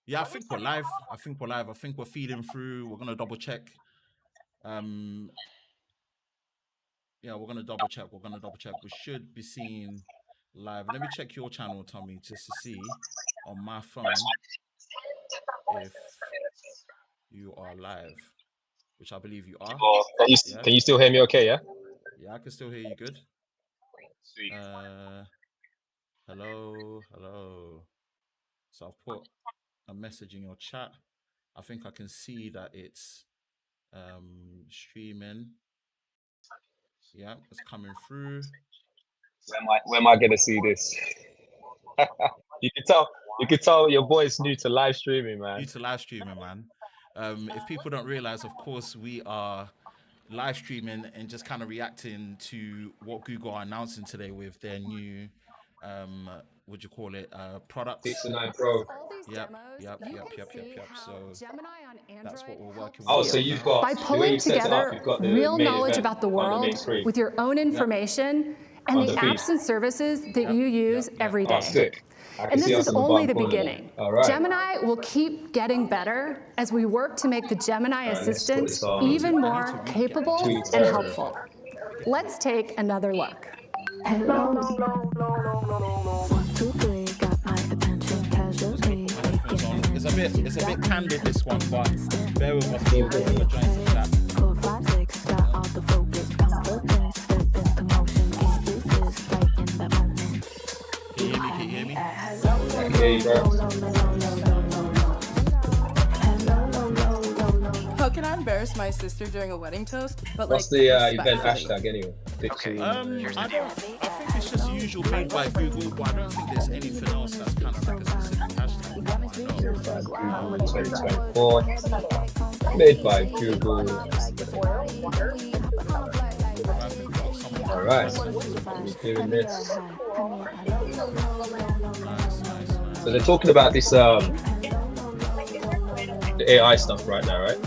Yeah, I think we're live. I think we're live. I think we're feeding through. We're gonna double check. Um, yeah, we're gonna double check. We're gonna double check. We should be seeing live. Let me check your channel, Tommy, just to see on my phone if you are live, which I believe you are. Oh, Yeah, can you still hear me okay, yeah? yeah, I can still hear you good. Sweet. Hello, hello. So I've put a message in your chat. I think I can see that it's streaming. Yeah, it's coming through. Where am I gonna see this? You can tell your boy's new to live streaming, Due man. to live streaming, man. If people don't realize, of course, we are live streaming and just kind of reacting to what Google are announcing today with their new, what do you call it, products. 6 to 9 Across Pro. all these Yep, demos, yep, you yep, can yep, yep, see yep. how So Gemini on that's what Android we're working helps with Oh, so right you you've now. got by the way pulling you've set it up, together you've got the real main knowledge event about the on the main world screen, with your own Yep, information and on the the feed. apps and services that yep, you yep, use yep, every Oh, yep. day. sick. I can And see this is us in the only bottom the corner there. beginning. All right. Gemini will keep getting better as we work to make the Gemini All right, let's put assistant this on. even I need to more really get my capable Tweets and headphones. there. helpful. Let's take another look. One, two, three, got my attention Just gonna casually. put my headphones Making on. an It's impression, a bit got me candid this one, interested, but instant. bear with us, All people. good, We're man. join some chat. 4, 5, 6, got all the focus, confidence, step into motion, can't resist, right in that moment. Can you hear me? Can you hear me? I can hear you, bro. How can I embarrass my sister during a wedding toast? But What's like the event respectfully? hashtag anyway? Okay. I think it's just usual made by Google, but I don't think there's anything else that's kind of like a specific hashtag. Google 2024. Made by Google. All right. We're doing this. So they're talking about this the AI stuff right now, right?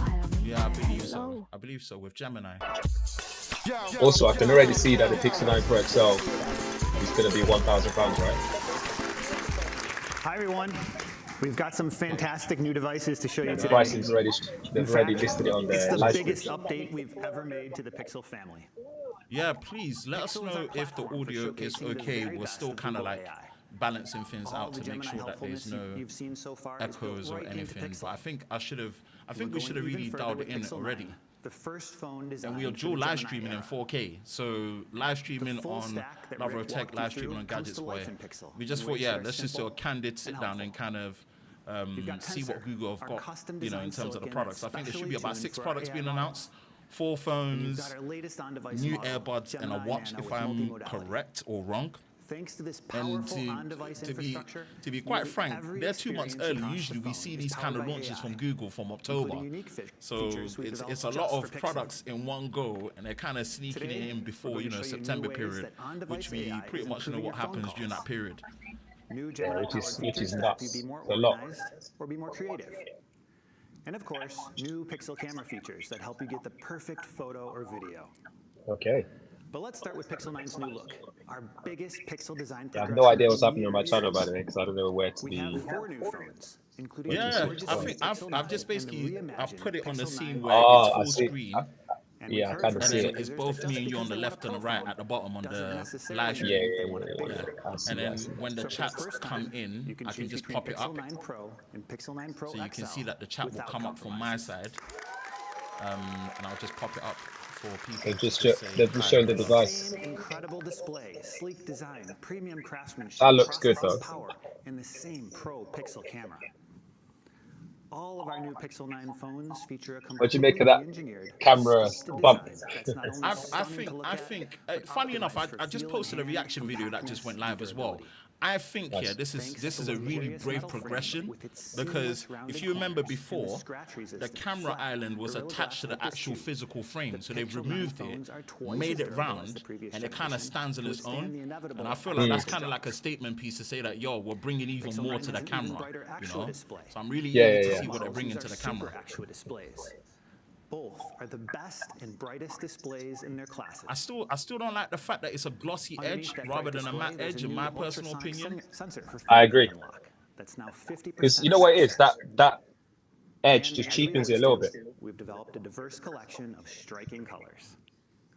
Yeah, I believe so. I believe so with Gemini. Also, I can already see that the Pixel 9 Pro XL is going to be £1,000, right? Hi everyone. We've got some fantastic new devices to show you The today. pricing's already, In they've already fact, listed it on it's their the live biggest stream. update we've ever made to the Pixel family. Yeah, please let us Pixel is know our if the platform for audio is showcasing the okay. very We're best still of kind of Google like AI. balancing things All out the to make Gemini sure that there's helpfulness no you've seen so far is built echoes or right into anything. Pixel. But I think We're we should have going really even further dialed with it in Pixel already. 9, the first phone designed And we are for dual the live Gemini streaming in era. 4K. So live streaming full on stack that Lover Rick of Tech, walked you live through streaming on comes Gadgets to life Boy. in Pixel We just in thought, ways yeah, that are let's just do a simple candid sit and down and helpful. kind of We've got see what Tensor, Google have our got, custom in designed terms of the silicon products. that's I think there should be specially about tuned 6 for our products AI being model. announced. 4 And you've got phones, our latest on-device new model, AirBuds, and a Gemini watch, Nano if with I'm multimodality. correct or wrong. Thanks to this And powerful on-device infrastructure, to be quite nearly frank, every they're 2 months experience early. across the Usually we phone see is these kind powered of by launches AI, from Google from October. including unique So features we've it's developed a lot just of for Pixel. products in one go, and they're kind of sneaking Today, it in we're before, going to show you September new ways period, that on-device which we AI pretty is much know improving what your phone happens during that calls. period. New Yeah, Gemini-powered which is features to help you be nuts. more A lot. organized or be more creative. And of course, new Pixel camera features that help you get the perfect photo or video. Okay. But let's start with Pixel 9's new look, our biggest Pixel design I have progression no idea what's in happening on my years. channel, by the way, because I don't know where to We be. have 4 new phones, including What the to see. Yeah, gorgeous I Oh, new think Pixel 9 I've just and the basically I've reimagined put it on the Pixel scene 9 where it's I full see. screen, And Yeah, I we've heard kind from of and see then it. it's users both that me just and you on because the they want a left and the pro right phone at the bottom on doesn't the necessarily live Yeah, stream. mean they want a bigger Yeah, I phone. see and it. I then see it. when the So for the chats first come time, in, you can I can choose just between pop it Pixel up, 9 Pro and Pixel 9 Pro so you can see XL that the chat will without come up from my compromises. side, and I'll just pop it up for people They've to just, just say they've just hi shown and the The hello. device. same incredible display, sleek design, premium craftsmanship, That looks good, processing though. power, and the same pro Pixel camera. All of our new Pixel 9 phones feature a What do you make completely of that re-engineered, camera sculpted bump? design that's not only stunning to look I at, think, but funny enough, optimized for I just feel and posted a hand, reaction video that just compactness, went and live as well. durability. I think, yeah, Nice. Thanks this to is a really luxurious brave metal frame progression, with its because seamless rounded if you remember corners and the before, scratch the resistant, camera flat, island was Gorilla attached Glass to the Victus actual 2. physical frame, The so they've Pixel 9 removed it, phones are twice made as it durable as round, the previous and it kind of generation stands on to its withstand own. the inevitable And I feel like that's accidental kind of like a drops. statement piece to say that, yo, we're bringing even Pixel more 9 to the has an even camera, brighter you Actua know? display. So I'm really Yeah, eager yeah, to yeah. see what they're Models bringing use to our the camera. Super Actua displays. Both are the best and brightest displays in their classes. I still don't like the fact that it's a glossy edge Underneath that rather bright than a display, matte there's edge, a in new my personal ultrasonic opinion. sensor for I fingerprint agree. unlock. that's now 50%. Because you know what it is? That edge And just as we cheapens it a always little do, bit. We've developed a diverse collection of striking colors.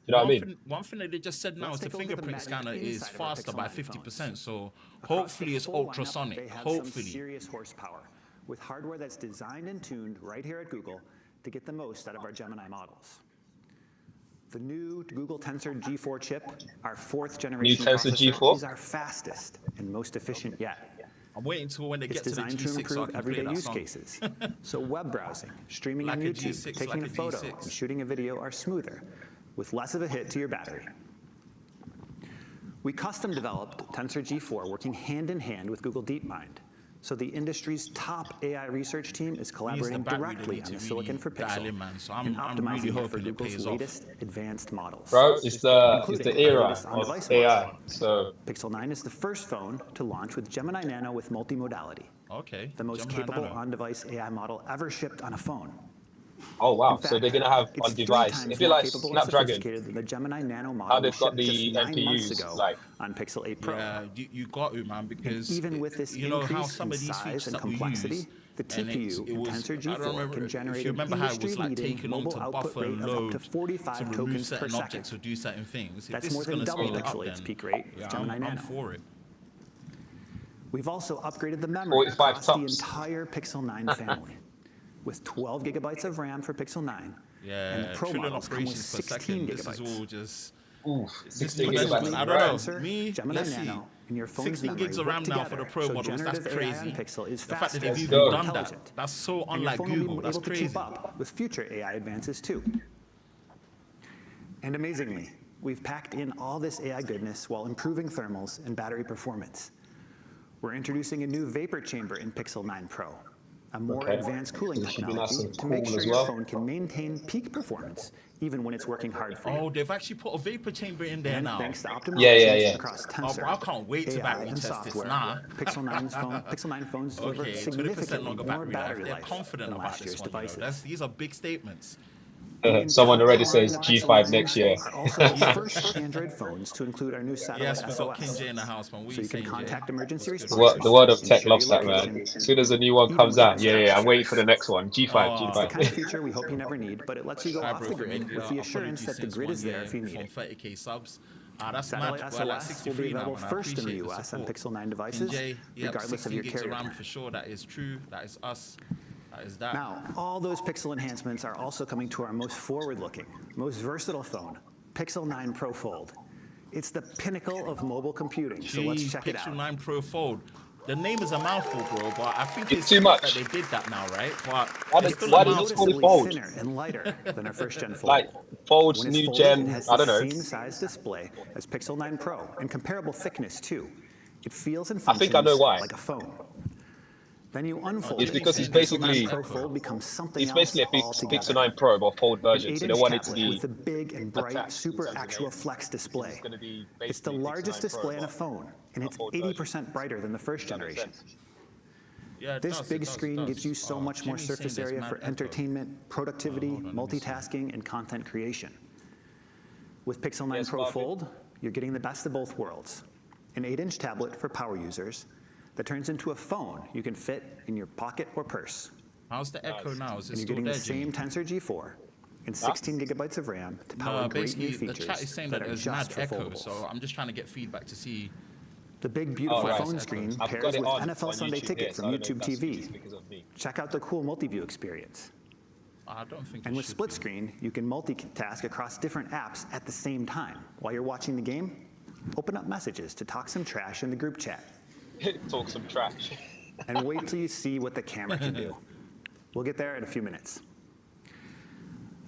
You know what I mean? One thing that they just said now Let's is the take a look at the fingerprint magic scanner is inside of our faster Pixel by 9 50%. phones. So Across hopefully the it's full lineup, ultrasonic. they have Hopefully. some serious horsepower with hardware that's designed and tuned right here at Google to get the most out of our Gemini models. The new Google Tensor G4 chip, our 4th generation Tensor processor, G4? is our fastest and most efficient yet. I'm waiting until when they It's get to the designed to G6 so I improve can play everyday that use song. cases. So web browsing, streaming Like on a YouTube, G6, taking like a a photo, G6. and shooting a video are smoother, with less of a hit to your battery. We custom developed Tensor G4 working hand in hand with Google DeepMind. So the industry's top AI research team is collaborating battery directly they need on the to silicon really for dial Pixel in, man. So and I'm optimizing really it for hoping it Google's pays off. latest advanced models. Bro, it's the including our era latest of on-device AI. model. So Pixel 9 is the first phone to launch with Gemini Nano with multimodality, Okay. the most Gemini capable Nano. on-device AI model ever shipped on a phone. oh wow. In So fact, they're gonna have it's on 3 device. times If you're more like capable and Snapdragon, sophisticated than the Gemini Nano model how we they've got shipped just the 9 months NPUs, ago like on Pixel 8 Pro. Yeah, you got to, man, because Even with this you know how increase some in of these size features and that we complexity, use, the and TPU in Tensor I don't G4 remember can if generate you an remember how it was like industry-leading taking on mobile to output buffer rate and of up load to 45 to remove tokens per certain objects second. or do certain things. If That's this more is than going to double speed it up, Pixel then 8's peak rate with yeah, Gemini I'm Nano. for it. We've also upgraded the memory 45 across the tops. entire Pixel 9 family, with 12 gigabytes of RAM for Pixel 9, and Yeah, the Pro trillion models come with operations per 16 second. This is gigabytes. all just. oof, This 16 is gigabytes. I of don't RAM. know. Tensor, Me, Gemini let's see. Nano, and your phone's 16 memory gigs of work RAM now for the together, Pro so models. That's generative AI on crazy. Pixel is The fact that faster they've Let's even go. done intelligent. that. That's so And your unlike phone will Google. be That's able to crazy. keep up with future AI advances too. And amazingly, we've packed in all this AI goodness while improving thermals and battery performance. We're introducing a new vapor chamber in Pixel 9 Pro, a more Okay. advanced cooling This should be nice technology and to make cool sure as your well. phone can maintain peak performance even when it's working hard for you. Oh, they've actually put a vapor chamber in there And now. thanks to optimizations Yeah. across Oh, Tensor, bro, I can't wait to AI, battery and test this. software, Nah. Pixel 9 phones deliver Okay, 20% significantly longer more battery battery life. They're life confident than about last this year's one. You know. devices. These are big statements. Someone already Intel says Core G5 Pixel next 9s year. are also the first Android phones to include our new satellite Yes, we got King SOS. J in the house, man. What So you you can saying, contact Jay? emergency What's good? responders. The world of and tech share loves your that, man. location, As soon as a new one even comes when out, it's yeah, I'm not waiting for the next one. G5, Oh. It's the G5. kind of feature we hope you never need, but it lets you go Hi, off bro, the from grid India. with the assurance Apologies that the since grid 1 is there year if you need from it. 30k subs. That's Satellite mad. We're like SOS will be 63 now, available man. I first in the appreciate the US on support. Pixel 9 King devices, J, yep, regardless of 16 your gigs of carrier RAM plan. for sure. That is true. That is us. That is that. Now, all those Pixel enhancements are also coming to our most forward-looking, most versatile phone, Pixel 9 Pro Fold. It's the pinnacle of mobile computing, so let's Jeez, check it Pixel out. 9 Pro Fold. The name is a mouthful, bro, but I think It's it's too sick much. that they did that now, right? But Why it's does- still why a does it mouthful. call it Noticeably Fold? thinner and lighter than our first-gen Fold. Like, Fold's When it's new folded, gen, it has I the don't know. same size display as Pixel 9 Pro and comparable thickness too. It feels and I functions think I know why. like a phone. Then you unfold It's it, because and it's Pixel 9 basically- Pro Fold becomes something It's else basically a altogether. Pixel 9 Pro, but Fold version. An So they 8-inch want it to tablet be with a big and bright attached to Super something Actual else. Flex display. It's gonna be It's the basically Pixel largest 9 Pro, display in a but phone, and it's Fold version. 80% brighter than the first Does that make generation. sense? Yeah, it This does, big it does, it screen does. gives you so Oh, much more Jimmy's saying surface there's area mad for echo. entertainment, productivity, hold on, let me see. multitasking, and content creation. With Pixel 9 Yes, Pro Bobby. Fold, you're getting the best of both worlds. An 8-inch tablet for power users that turns into a phone you can fit in your pocket or purse. How's the echo now? Is it And you're still getting there, the same Jimmy? Tensor G4 and 16 gigabytes of RAM to power No, great new basically, the features chat is saying that that are there's mad just for echo, foldables. so I'm just trying to get feedback to see. The big, beautiful right. phone Echo. screen I've pairs got it with on NFL Sunday YouTube Ticket here, so from I don't know if YouTube that's TV. just because of me. Check out the cool multi-view experience. I don't think. And it with should split be. screen, you can multitask across different apps at the same time. While you're watching the game, open up messages to talk some trash in the group chat. Talk some trash. And wait till you see what the camera can do. We'll get there in a few minutes.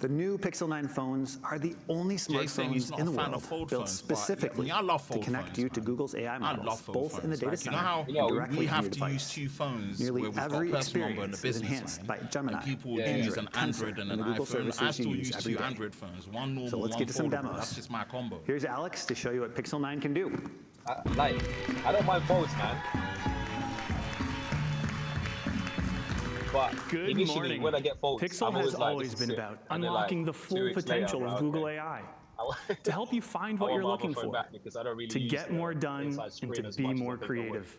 The new Pixel 9 phones are the only Jay's saying he's smartphones not in a the fan world of fold built phones, but, specifically I love to fold connect phones, you to man. Google's AI I models, love fold both phones. in the data Like, center you know how and Yeah, directly we to have your to device. use two phones Nearly where we've got every a personal number and a experience is business enhanced line, by Gemini, and people Android, use an Tensor, Android and an and the Google iPhone. I services still you use use every two day. Android phones, one normal, So let's one get to some foldable. demos. That's just my combo. Here's Alex to show you what Pixel 9 can do. Like, I don't mind folds, man. But Good initially, morning. when I get folds, Pixel I'm has like, always this is been it. about And then, unlocking like, the 2 full weeks potential later, of I'm Google like, AI okay. to help you find I what want you're my looking phone for, back because I don't really to use get the more done inside and screen to as be much as I more think I would. creative.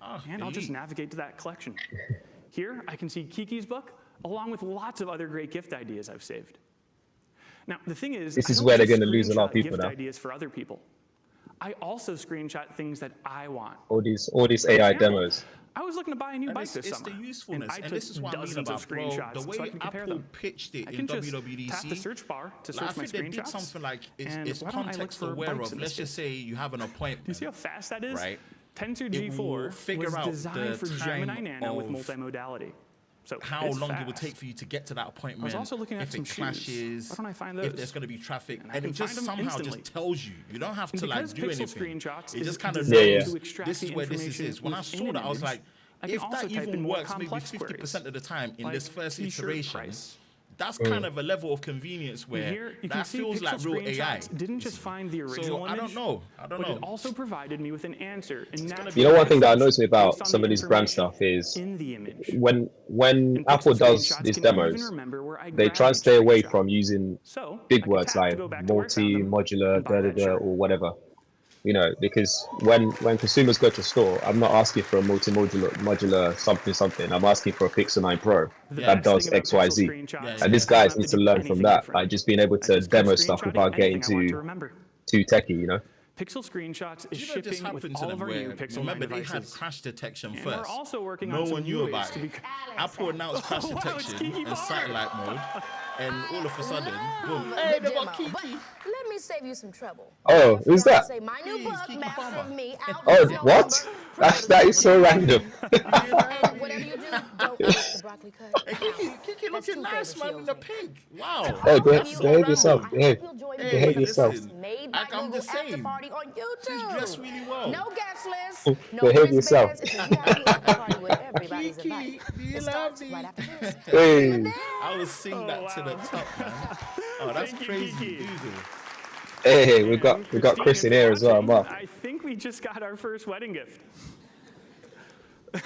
and I'll just elite. navigate to that collection. Here, I can see Kiki's book, along with lots of other great gift ideas I've saved. Now, the thing is, This I is don't where they're just going to lose a lot of screenshot people gift now. ideas for other people. I also screenshot things that I want. All these AI example, demos. I was looking to buy a new And bike it's, this it's summer, the usefulness, and I and took this is what I mean dozens about of screenshots the way so I can compare Apple them. pitched it I in can just WWDC. tap the search bar to Like, I search my think they did screenshots. something like and it's why don't I look context for aware bikes of. in Let's this just case? say you have an appointment. Do you see how fast that is? Right. Tensor It will G4 figure was out designed the for Gemini time Nano with of multimodality. So how it's long fast. it will take for you to get to that appointment. I was also looking at if some it clashes, shoes. Why don't I find if those? there's going to be traffic, And I and can it just find them somehow instantly. just tells you. You don't have And to like because do Pixel anything. Screenshots It is just kind of designed Yeah, knows to extract this is the where this information is. When I within saw an that, I was image, like, I can if also that type in even more works maybe complex 50% of the queries, time in like this first t-shirt iteration, price. that's kind of a level of convenience where Here you can that see feels Pixel like real AI. Screenshots didn't just find the original So I image, don't know. but it also provided me with an answer. And You know, one thing that annoys me based about on some the of these brand information stuff is in the image. when And Apple Pixel does Screenshots these can even demos, remember where I they grabbed try and each stay away screenshot. from using So big I can words tap to like go back to where I found them multi-modular, and buy that shirt. or whatever. You know, because when consumers go to a store, I'm not asking for a modular something. I'm asking for a Pixel 9 Pro The that best does thing about X, Y, Pixel Z. Screenshots And these is I don't guys have need to do learn from anything that different. by just being able I to just keep demo stuff screenshotting without getting anything I want to too remember. techy, you know? Pixel Screenshots is You know, this shipping with happened to all them of our new where, Pixel 9 remember, they had devices. crash detection And first. we're also working No on some one knew new about ways to it. be Apple announced crash Oh, wow, it's detection Kiki and Bar. satellite mode, and all of a sudden, boom, Love hey, the they got demo, but Kiki. let me save you some trouble. Oh, If who's you wanna that? Say my new Please, book, Kiki Master Palmer. of Me, out Oh, this what? November. That is so random. And whatever you do, don't forget the broccoli cut. Hey, Kiki That's looking two nice, favors man, in the she owes me. pink. Wow. Hey, That's so behave yourself. random. Behave. You'll join me Hey, Behave for the yourself. first Made by Like, I'm Google just after saying. party on YouTube. She's dressed really well. No guest list, no Behave yourself. wristbands. It's a VIP after party where everybody's Kiki, invited. do you It love starts me? right after this. Hey, I will sing that to the wow. top, man. Oh, that's Thank you, crazy. Kiki. Google. hey, we got Christine, Chris if in you're here as well, watching, Mark. I think we just got our first wedding gift.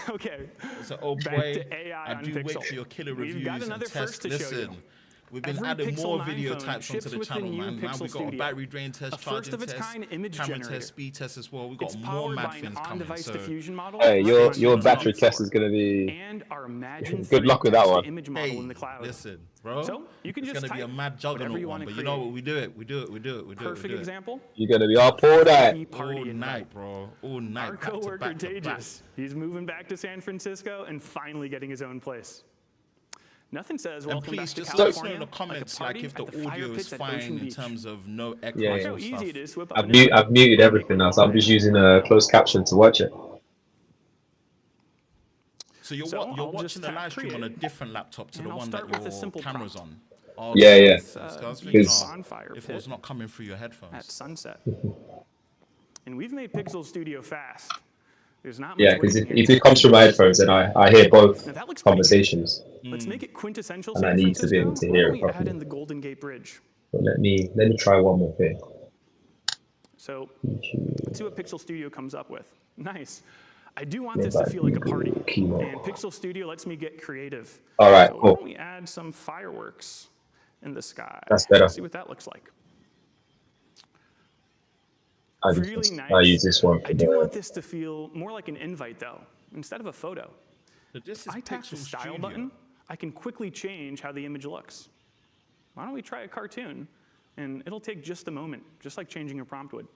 Okay. So, oh Back boy, to AI I on do wait Pixel. for your killer We've reviews got another and first tests. to show you. Listen, we've been Every adding Pixel more 9 video phone types onto ships the with the channel, new man. Now Pixel we've got a Studio, battery drain test, a charging test, first-of-its-kind image camera generator. test, speed test as well. We've got It's more powered mad by an things coming. on-device So, diffusion model. Hey, your You're battery not test for is gonna be and our Imagine good luck with that one. image model hey, in the cloud. listen, bro. So you can it's just gonna be a type mad whatever juggernaut you one, wanna but you know create. what? We do it. We do it. We do it. We do it. Perfect We do it. example. you're gonna be up all night. Party All invite. night, bro. All night. Our back to coworker back to back. Tejas, he's moving back to San Francisco and finally getting his own place. Nothing says And welcome please back to just let us know California in the comments, like, like a if the party at the audio fire is pits at fine Ocean in Beach. terms of no echoes Yeah, Look yeah. how or easy stuff. it is to whip up I've an invite. muted everything now, so I'm just using a closed caption to watch it. So you're So you're I'll watching just the tap live stream on a create, different laptop to and the I'll one that start with a your simple camera's prompt. on. Oh, Yeah, okay. yeah. So I was Beach thinking, bonfire if it was pit not coming through your at headphones. sunset. And we've made Pixel Studio fast. There's not much Yeah, because waiting if here. it comes from my headphones, then I hear both Now that looks pretty good. conversations. Let's make it quintessential And I San need to be Francisco. able to Why hear don't it we add properly. in the Golden Gate Bridge? But let me try one more thing. So let's see what Pixel Studio comes up with. Nice. I do want this to Invite feel like a party, keynote. and Pixel Studio lets me get creative. All right, So why cool. don't we add some fireworks in the sky? That's better. See what that looks like. I Really nice. use this one for I do want the this to feel more like an invite, though, instead of a photo. So this is If I tap the Pixel Style Studio. button, I can quickly change how the image looks. Why don't we try a cartoon? And it'll take just a moment, just like changing your prompt would.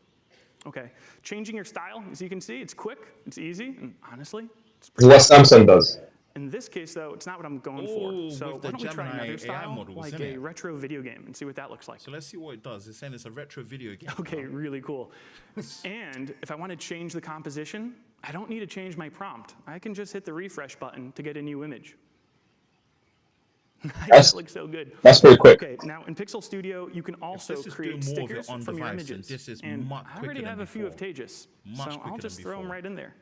Okay, changing your style, as you can see, it's quick, it's easy, and honestly, it's pretty what Samsung does. In this case, though, it's not what I'm going Ooh, for. So with why the don't we try Gemini another AI style, models, like isn't a it? retro video game, and see what that looks like. So let's see what it does. It's saying it's a retro video game. Okay, really cool. And if I want to change the composition, I don't need to change my prompt. I can just hit the refresh button to get a new image. That's- That looks so good. That's pretty quick. Okay, now in Pixel Studio, you can also this is create doing more of it stickers on from your device, then images. this is and much I already quicker have than a few of before. Tejas, Much so quicker I'll than just throw them before. right in there.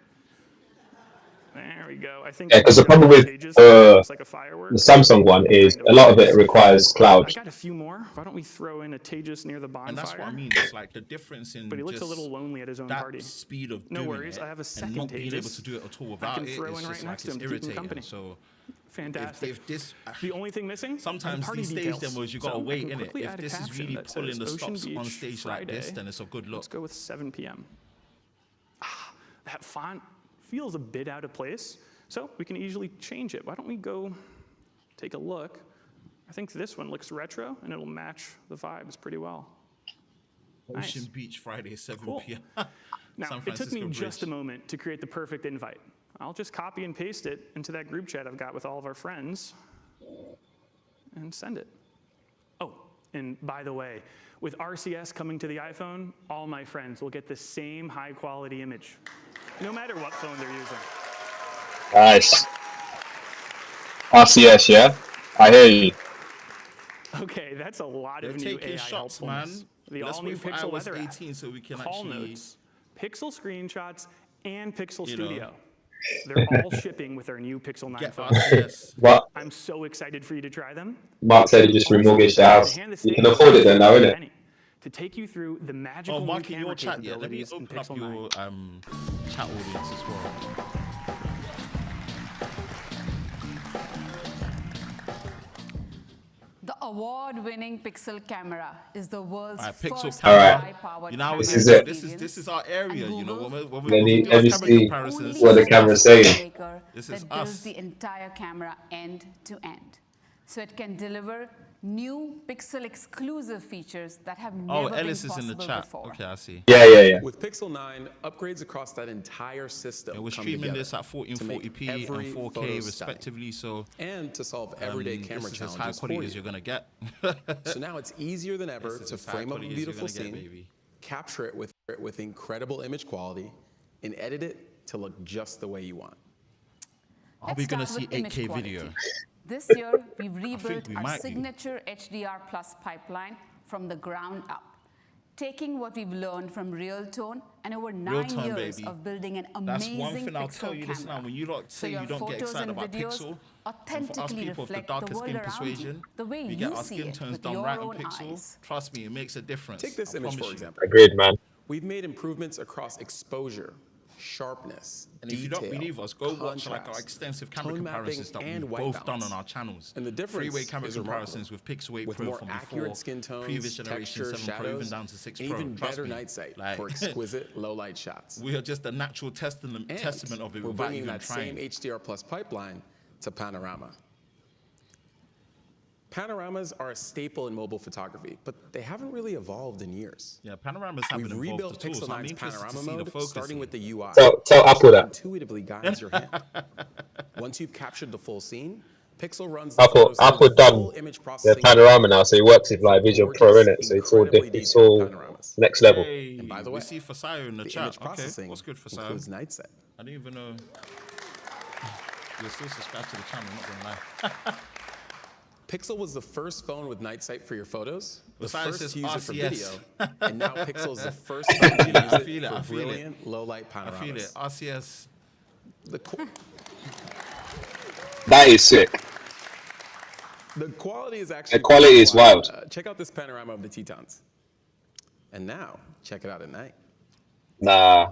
There we go. I think Yeah, 'cause the that problem with, Tejas looks like a firework. The Samsung one is a lot of it requires I cloud. got a few more. Why don't we throw in a Tejas near the bonfire? And that's what I mean. It's like the difference in But he looks a just little lonely at his own that party. speed of No doing worries, it I have a and second not being able Tejas to do it at all I without can it. throw It's in right just like next to it's him to keep him irritating. company. So Fantastic. if this The only thing missing? sometimes party these stage details. demos you gotta So I wait can in it. quickly If add a this is caption really that pulling says the Ocean stops on Beach, stage like this, Friday. then it's a good Let's look. go with 7 p.m. That font feels a bit out of place, so we can easily change it. Why don't we go take a look? I think this one looks retro, and it'll match the vibes pretty well. Ocean Nice. Beach Friday, 7 Cool. p.m. Now, San it took me Francisco just a Bridge. moment to create the perfect invite. I'll just copy and paste it into that group chat I've got with all of our friends and send it. Oh, and by the way, with RCS coming to the iPhone, all my friends will get the same high quality image, no matter what phone they're using. Nice. RCS, yeah? I hear you. Okay, that's a lot They're of new taking AI shots, helpfulness. man. The Let's all-new wait for Pixel iOS Weather 18 app, so we can call actually, notes, Pixel screenshots, and Pixel you know, Studio. They're all shipping with our new Pixel 9 get phone. RCS. But I'm so excited for you to try them. Mark said he just Also, remortgaged the to house. hand the You can stage afford it then now, to innit? Penny to take you through the magical Oh, new Mark, in camera your chat, yeah. Let me capabilities in open up Pixel 9. your chat audience as well. The award-winning Pixel camera is the world's Alright, Pixel first camera. AI-powered You know how camera it This is. is it. This is our area. And You know Google when Let we me- do let our me camera see comparisons. what the only camera's camera saying. maker This that is builds us. the entire camera end to end, so it can deliver new Pixel exclusive features that have Oh, never been Ellis is in the possible chat. before. Okay, I see. Yeah. With Pixel 9, upgrades across that entire system Yeah, we're come streaming together this at to 1440p make every and 4K photo respectively. So and to solve everyday camera this is as high challenges for quality as you. you're gonna get. So now it's easier than ever This is to as high frame up a quality as you're beautiful gonna get, scene, baby. capture it with incredible image quality, and edit it to look just the way you want. Are Let's we gonna start see with image 8K quality. video? This year, we've rebuilt we our might be. signature HDR Plus pipeline from the ground up, taking what we've learned from Realtone and over 9 Realtone, years baby. of building an That's amazing one thing I'll Pixel tell you this camera. now. When you lot So say your you don't get photos excited and about videos Pixel, and for us authentically people of the reflect the darker world skin around persuasion, you, the way we you get our see skin it tones with done your right on own Pixel. eyes. Trust me, it makes a difference. Take this I image, for promise you. example. Agreed, man. We've made improvements across exposure, sharpness, And if you don't detail, believe us, go watch like our contrast, extensive camera tone mapping, comparisons that and we've white both done balance. on our channels. And the difference Three-way camera is remarkable. comparisons with Pixel 8 With Pro more from accurate before, skin tones, previous generation textures, 7 Pro, even shadows, down to 6 and Pro. even Trust better me. night sight Like, for exquisite low light shots. we are just a natural testament And of it we're without bringing even that trying. same HDR Plus pipeline to Panorama. Panoramas are a staple in mobile photography, but they haven't really evolved in years. Yeah, panoramas haven't We've evolved rebuilt at all, Pixel so I'm 9's interested to panorama see the mode, focus. starting with the UI. Tell Apple that. Intuitively guides your hand. Once you've captured the full scene, Pixel runs the photos Apple through the done full image their processing. panorama now, so it works with like Vision Pro in it. So it's all Incredibly it's detailed all panoramas. next level. Hey, And by the we way, see Fasayo in the, The chat. image Okay, processing what's good, Fasayo? includes night sight. I didn't even know. You're still subscribed to the channel, not gonna lie. Pixel was the first phone with night sight for your photos, the Fasayo first says to use it for RCS. video, and now Pixel is the first phone to use I feel it, for I feel it. brilliant low-light I panoramas. feel it. RCS. That is sick. The quality is actually quality is wild. Check out this panorama of the Tetons. And now, check it out at night. Nah,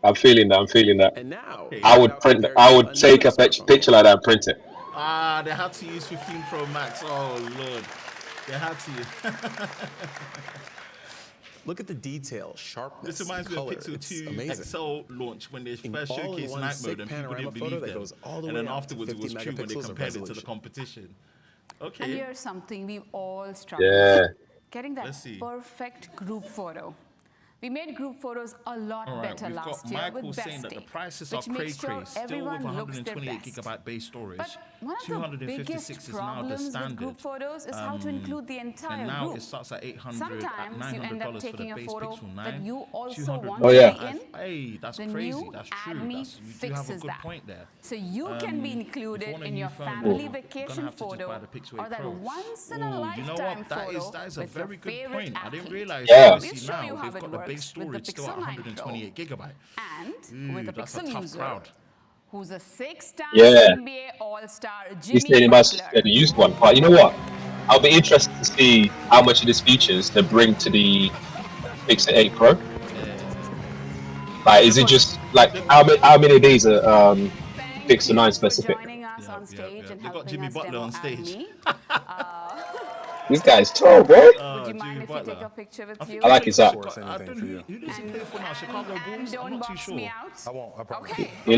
I'm feeling that. And now, I would print. I would take a picture like that and print it. Ah, they had to use 15 Pro Max. Oh, Lord. They had to. Look at the detail, sharpness, This reminds me of color. Pixel It's 2 amazing. XL launch when they first all in showcased one night sick mode and people panorama didn't photo believe that them. goes all the And way then up to afterwards it was 50 true when they megapixels of compared it to the resolution. competition. And Okay. here's something we've all struggled Yeah. with. Getting that Let's see. perfect group photo. We made group photos a lot All right, better we've last got year Michael with saying that the Best Day, prices are which makes cray-cray, sure still with everyone looks their 128 best. gigabyte base storage. But one of the 256 biggest is now the problems with standard. group photos is how to include the entire And now group. it starts at 800, Sometimes at you end up $900 for the taking a base photo Pixel 9. that you also 200 want Oh, to yeah. be in. Hey, that's The crazy. new That's Add true. Me You do have a fixes good that. point there. So you can be If you included want a in new your phone, family you're gonna vacation have to just photo buy the Pixel 8 or that Pro. once in a Ooh, you lifetime know what? That photo is a with your very good favorite point. I didn't athlete. realize Yeah. that We'll obviously show now you how they've it got the base works with the storage still at Pixel 9 128 gigabyte. And Ooh, with a that's a Pixel tough user crowd. who's a 6-time Yeah. NBA All-Star He Jimmy said he must Butler. get the used one, but you know what? I'll be interested to see how much of these features they bring to the Pixel 8 Pro. Like, is it just like how many days are Thank Pixel you 9 for specific? joining us on stage and They got helping Jimmy us Butler demo on Add stage. Me. This guy's tall, boy. Would you Jimmy mind if we take Butler. a picture with I think you? I like his hat. I don't know who does he play for now? Chicago And Bulls? I'm don't not too box sure. me out. I won't. I promise. Okay. He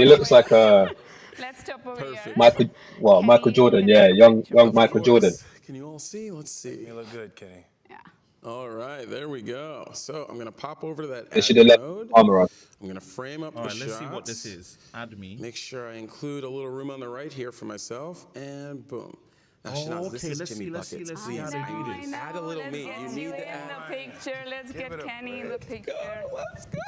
looks like a Let's stop over here. Michael Kenny, Jordan, you can yeah, take a young picture. Michael Jordan. Can you all see? Let's see. You look good, Kenny. Yeah. All right, there we go. So I'm gonna pop over to that They add should have left node. armor on. I'm gonna frame up All the right, shots. let's see what this is. Add me. Make sure I include a little room on the right here for myself, and boom. Now, Shanaz, this okay, is let's Jimmy see Buckets. how Please they do this. add a little Let's meat. get You you need in to add. the picture. Let's get Kenny in the picture. Let's go.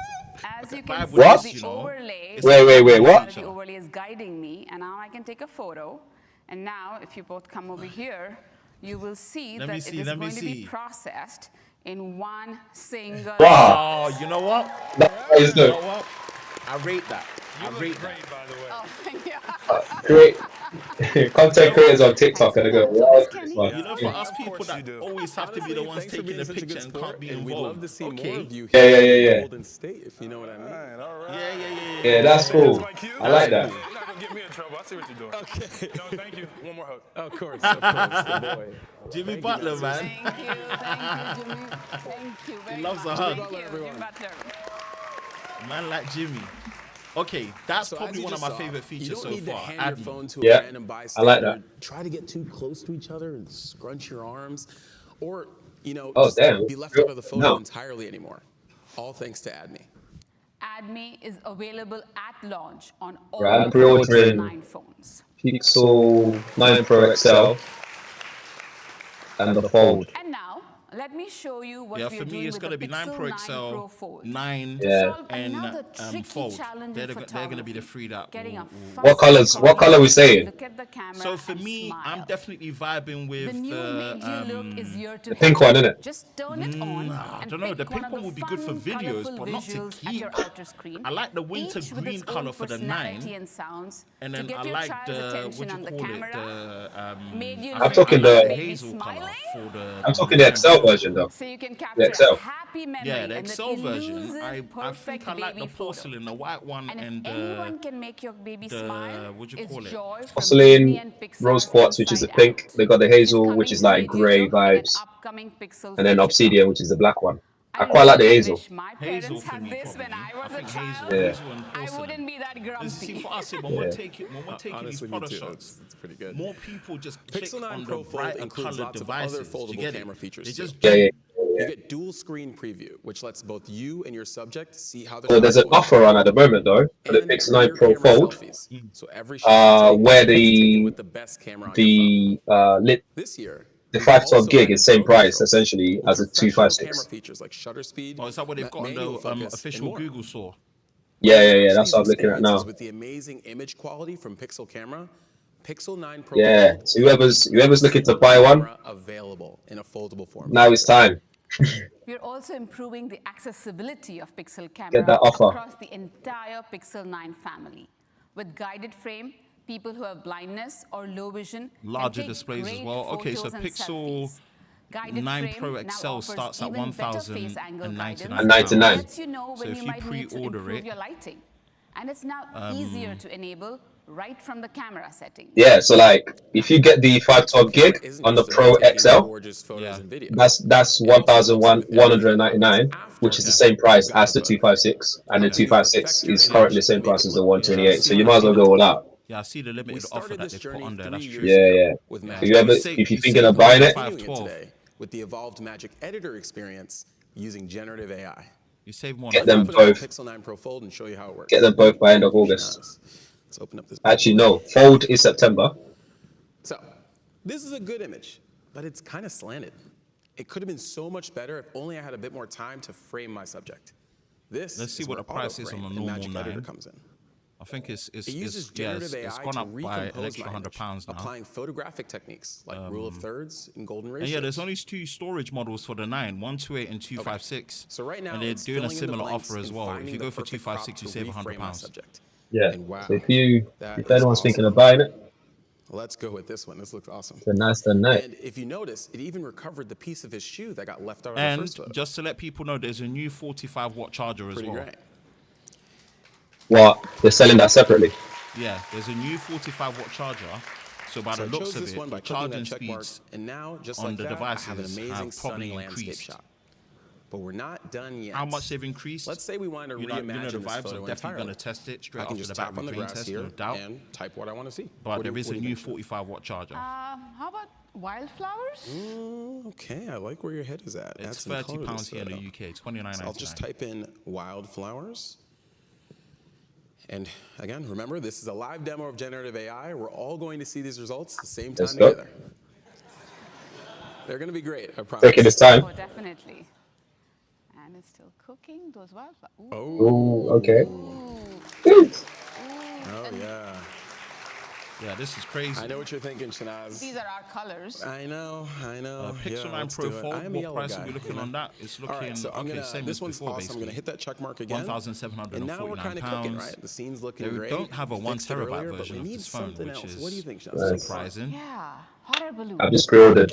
As you Vibe can with What? see, this, the you know. overlay. It's Wait, like wait, what? The overlay is guiding me, and now I can take a photo. And now, if you both come over here, you will see Let that me it see, is let me going to be see. processed in one single. Wow. Oh, you know what? That is You know good. what? I rate that. I rate that. by the way. Oh, thank you. Great. Content creators on TikTok and they go, Thanks for wow, that. this Kenny. one. You know, for us people that always have to be the ones Honestly, thanks for taking being the such a picture good and sport, can't be and we'd love to involved. see more of you Yeah, here yeah, yeah, in yeah. Golden State, if you know what I mean. Yeah. Yeah, that's cool. I like that. You're not gonna get me in trouble. I see what you're doing. Okay. No, thank you. One more hug. Of course, the boy. Jimmy Butler, man. Thank you, Jimmy. Thank you very loves a much. hug. Thank you, Everyone. Jimmy Butler. Man like Jimmy. Okay, that's So as probably you one of just my saw, favorite you features don't so need to far. hand Add your me. phone to Yeah, a random I bystander. like that. Try to get too close to each other and scrunch your arms, or Oh, just damn. be left out of the photo No. entirely anymore. All thanks to AdMe. AdMe is available at launch on all Right, I'm of the Pixel pre-ordering 9 phones. Pixel 9 Pro XL and the Fold. And now, let me show you what Yeah, we for are me, doing it's with going the to be 9 Pixel Pro 9 XL, Pro Fold. 9 To Yeah. solve and another tricky Fold. challenge They're in going to be the photography, three that getting a What fast what color we saying? Look at the camera So for and me, smile. I'm definitely vibing with The new Made You Look is here to the pink help. one, innit? Just turn it on I and don't know. pick The one pink of one the would be good for fun, videos, colourful but not to visuals at keep. your outer screen. I like the winter each with green its own color for the 9, personality and sounds and to then get I your like child's the attention what on you the call it, camera. Made you I look think I talking like the- the baby hazel color smiling. for the. I'm talking the 9 XL Pro. version though. So you can The capture XL. a happy memory Yeah, the and XL an version. elusive, I perfect think I like the baby photo. porcelain, the white one, And and if anyone can make your baby smile, what do you it's call it? joy from Porcelain, Disney and rose Pixar's quartz, which is the Inside pink. Out. They got the She's hazel, which coming is to like Made You grey Look in an vibes, upcoming Pixel and then feature obsidian, phone. which is the black one. I I quite like the really hazel. wish my Hazel parents for had me, this when probably. I was I think a child. hazel and I porcelain. wouldn't be that You see, grumpy. for us, when Yeah. we're taking these Honestly, me product too. shots, It's pretty good. more people just click Pixel 9 on the Pro Fold brighter includes colored lots of other devices. Do you foldable get camera it? features They too. just Yeah, yeah. You get dual screen preview, which lets both you and your subject see how the So there's an shots look, offer on at the moment though for the and Pixel 9 rear Pro camera Fold, selfies. So every shot you take where is taken the with the best camera on your phone. This year, the we've 512 also gig added is same photo price tropes essentially with as a professional 256. camera features like shutter speed, Oh, is that what they've got on manual the focus, and official more. Google store? Yeah, To yeah, yeah. match That's these what I'm looking at experiences now. with the amazing image quality from Pixel Camera, Pixel 9 Pro Yeah. Fold So whoever's looking to buy one, camera available in a foldable form. now it's time. We're also improving the accessibility of Pixel Get camera that offer. across the entire Pixel 9 family. With guided frame, people who have blindness or low vision Larger can take displays as great well. Okay, so photos and Pixel selfies. Guided 9 frame Pro now XL offers starts at even better face angle guidance And 99. and lets you know So when if you you might need to pre-order improve it, your lighting. And it's now easier to enable right from the camera settings. Yeah. So like, if you get the 512 gig Isn't on the just Pro about taking XL, gorgeous photos Yeah. and videos. that's It also helps you with editing 1,199, after which is the same price as the Got it. 256, and the Comes with 256 effector is and currently the action same to make price it as the look 128. So Yeah, you might as well go all out. Yeah, I see the We limited offer started that this they put journey on there. 3 That's years true. Yeah, ago yeah. with So Magic. whoever, Say- if you're you thinking say of buying it, Continuing it 512. today with the evolved Magic Editor experience using generative AI. You save more. Get on them that. Open up both. the Pixel 9 Pro Fold and show you how it works. get them both by end of August. Nice. Let's open up this. Actually, no. Fold is September. So, this is a good image, but it's kind of slanted. It could have been so much better if only I had a bit more time to frame my subject. This Let's see is what where the price is on autoframe a and normal Magic 9. Editor comes in. I think it's It uses generative it's AI gone to up by an recompose extra my image, £100 now. applying photographic techniques like rule of thirds and golden And ratios. yeah, there's only 2 storage models for the 9, 128 and 256. So right now, and they're it's doing a filling in the similar blanks offer as and well. If finding you the go for perfect 256, you crop save to reframe my £100. subject. Yeah. And wow, So if that is anyone's thinking awesome. of buying it, Let's go with this one. This looks awesome. then that's the night. And if you notice, it even recovered the piece of his shoe that got left out of the And first photo. just to let people know, there's a new 45-watt charger as Pretty well. great. What? They're selling that separately. Yeah, there's a new 45-watt charger. So by So I the looks chose of this it, one by the clicking charging that check mark, speeds and now, just on like the that, I have an devices amazing have stunning probably landscape increased. shot. But we're not done yet. How much they've increased? Let's say we want to reimagine the this vibes. photo I'm definitely entirely. going to test it straight I can after just the tap battery on the drain grass test, here no doubt. and type what I want to see. But there What is do a you new think, Shannon? 45-watt charger. How about wildflowers? Okay, I like where your head is at. It's Add some color to £30 this here in the photo. UK, $29.99. So I'll just type in wildflowers. And again, remember, this is a live demo of generative AI. We're all going to see these results at the same time together. They're going to be great, I promise. Taking his time. Oh, definitely. And it's still cooking those wildflowers. Oh, okay. Oh, yeah. Yeah, this is crazy. I know what you're thinking, Shanaz. These are our colors. I know. Pixel 9 let's Pro do it. Fold, I am a what yellow price guy, are we looking on that? It's looking, All right, so I'm okay, gonna, same this as one's before, awesome. I'm going to hit that check mark again. And now we're kind of cooking, right? The scene's looking They great. don't have a We 1 fixed it earlier, terabyte but version we of need this phone, something which else. is What do you think, Shanaz? surprising. Yeah, hot air balloon. I've just pre-ordered.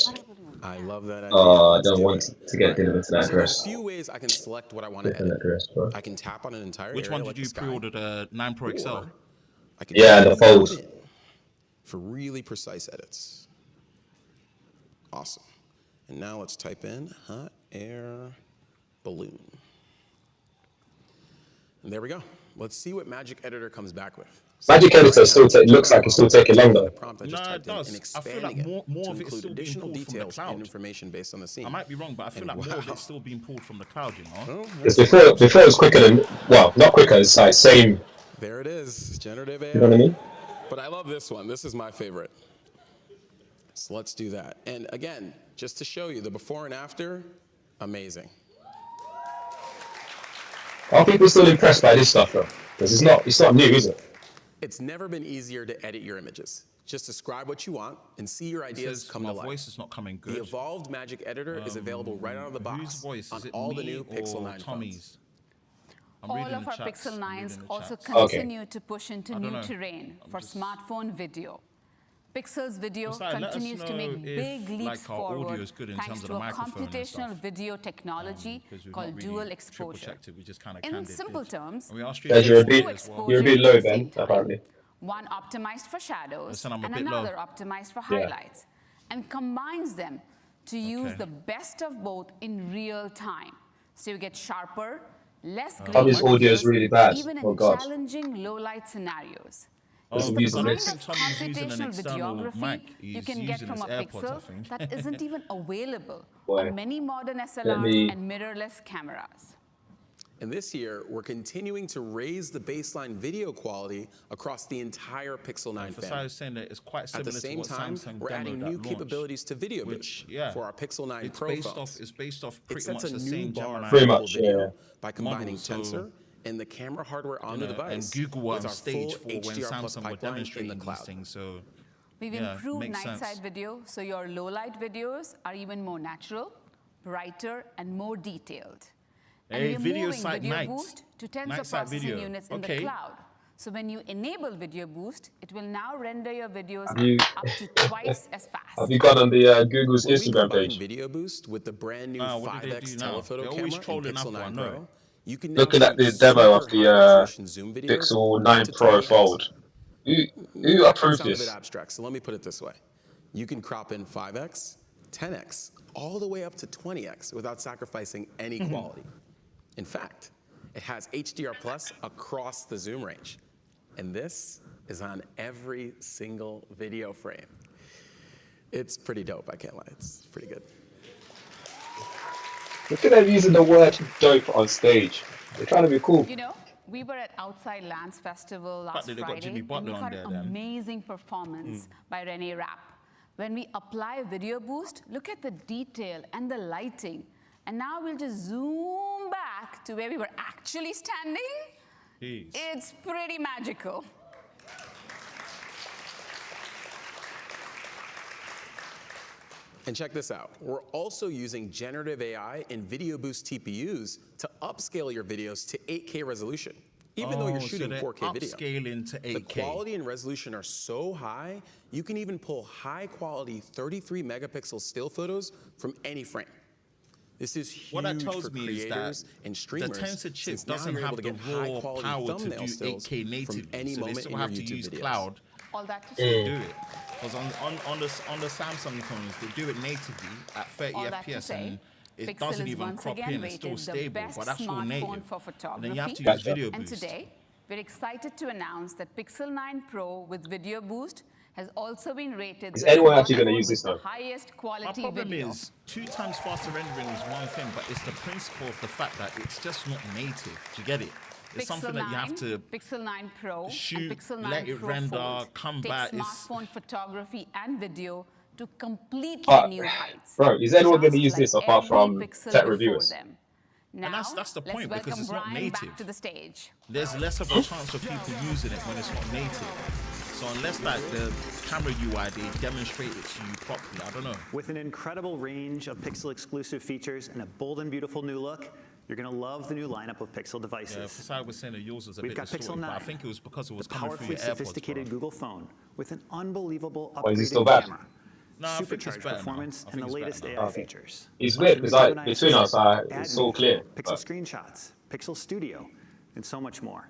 I love that idea. I Let's don't do want it. to get delivered to that So there's address. a few ways I can select what I want to Different edit. address, bro. I can tap on an entire Which area one like did you the sky, pre-order? The 9 Pro XL? or I can Yeah, the zoom fold. in for really precise edits. Awesome. And now let's type in hot air balloon. And there we go. Let's see what Magic Editor comes back with. Magic Editor still looks like it's still taking longer. The prompt I just No, typed it in does. and I feel like expanding more to of it's include still being additional pulled from the details and cloud. information based on the scene. I might be wrong, but I feel And like more of wow. it's still being pulled from the cloud, you know? Because before it was quicker than, well, not quicker, it's like same, There it is, generative AI. you know what I mean? But I love this one. This is my favorite. So let's do that. And again, just to show you the before and after, amazing. Are people still impressed by this stuff though? Because it's not new, is it? It's never been easier to edit your images. Just describe what you want and see your ideas come to my life. voice is not coming good. The evolved Magic Editor is available right out of the Whose box voice? on Is it all the me new Pixel or 9 phones. Tommy's? I'm All reading of the our chats. Pixel I'm 9s reading the also chats. continue to push into I don't new know. terrain I'm for just- smartphone video. Pixel's video It's like, let us continues to make know if, big leaps like, our audio forward is good in thanks terms of to the a microphone and computational stuff. video technology Because we've called not really dual triple exposure. checked it. We just kind of In simple terms, And we asked Guys, it's you're two a exposures bit at low, the same Ben, time. apparently. One optimized for shadows Listen, I'm a and bit low. another optimized for highlights, and combines them to use the best of both in real time. So you get sharper, less grainy Tommy's audio is pictures, really bad. even Oh, in God. challenging low light scenarios. This It's is the using kind this. of Tommy's using an computational external videography mic. you He's can get using from a his AirPods, I Pixel think. that isn't even available Boy. on many modern me- SLRs and mirrorless cameras. And this year, we're continuing to raise the baseline video quality across the entire Pixel 9 For family. saying that it's quite At similar the same to what time, Samsung we're adding demoed new at launch, capabilities to Video which, Boost for our Pixel 9 it's Pro based phones. It's based off It pretty much sets a the new same bar Gemini for Pretty mobile much, video yeah. by combining model, so, Tensor and the camera hardware on the device and Google were with on our stage full for when HDR plus Samsung were pipeline in demonstrating the these cloud. things. So We've yeah, improved makes night sense. side video, so your low light videos are even more natural, brighter, and more detailed. And Hey, we're video moving side Video night. Boost to tensor Night side processing video. units in Okay. the cloud. So when you enable Video Boost, it will now render your videos Have you- up to twice as fast. Have you gone on the Google's When we Instagram combine page? Video Boost with the brand new what did they 5x do now? telephoto They're camera always in trolling Pixel Apple, 9 I know. Pro, you can now Looking at the shoot demo of super the high-resolution Zoom videos Pixel up 9 to Pro 20x. Fold. Who That might approved sound a bit this? abstract, so let me put it this way. You can crop in 5x, 10x, all the way up to 20x without sacrificing any quality. In fact, it has HDR plus across the zoom range. And this is on every single video frame. It's pretty dope, I can't lie. It's pretty good. Look at them using the word dope on stage. They're trying to be cool. You know, we were at Outside Lands Festival last they got Friday, Jimmy and Butler we on got there an then. amazing performance by Renee Rapp. When we apply Video Boost, look at the detail and the lighting. And now we'll just zoom back to where we were actually standing. Jeez. It's pretty magical. And check this out. We're also using generative AI and Video Boost TPUs to upscale your videos to 8K resolution, even though you're so shooting they're 4K video. upscaling to 8K. The quality and resolution are so high, you can even pull high-quality 33 megapixel still photos from any frame. This is huge What that tells for me is that creators and the streamers. Tensor chip since now doesn't you're have able to the get raw high-quality power to do thumbnail stills 8K natively. from any so they moment still in have your to YouTube use videos. cloud All that to to say. do it. Because on the Samsung phones, they do it natively at 30 All that to FPS say, it Pixel doesn't is even once crop again in. It's still rated the stable, best but that's all smartphone native. for And then you have to photography. use Video And Boost. today, we're excited to announce that Pixel 9 Pro with Video Boost has also been rated Is the anyone actually going to smartphone use with this the though? highest My quality problem video. is 2 times faster rendering is one thing, but it's the principle of the fact that it's just not native. Do you get it? It's something that you have to Pixel 9 Pro shoot, and Pixel 9 let it Pro render, Fold come take back. It's smartphone photography and video to completely new heights. Bro, is anyone going to Just use like this apart every from Pixel tech before reviewers? them. Now, and that's the let's point, because welcome it's not Brian native. back to the stage. There's less of a chance of people using it when it's not native. So unless like the camera UI they demonstrate it to you properly, I don't know. With an incredible range of Pixel exclusive features and a bold and beautiful new look, you're going to love the new lineup of Pixel devices. Yeah, Fasai was saying that yours was a We've bit got Pixel distorted, 9, but I think it was because it was the coming through your powerfully AirPods, sophisticated bro. Google phone with an unbelievable is he still upgraded bad? camera, No, I think it's supercharged better now. performance, I and the think it's latest better AI now. features. It's Like weird the because like Gemini between us, Assistant, it's Ad so View, clear. Pixel But Screenshots, Pixel Studio, and so much more.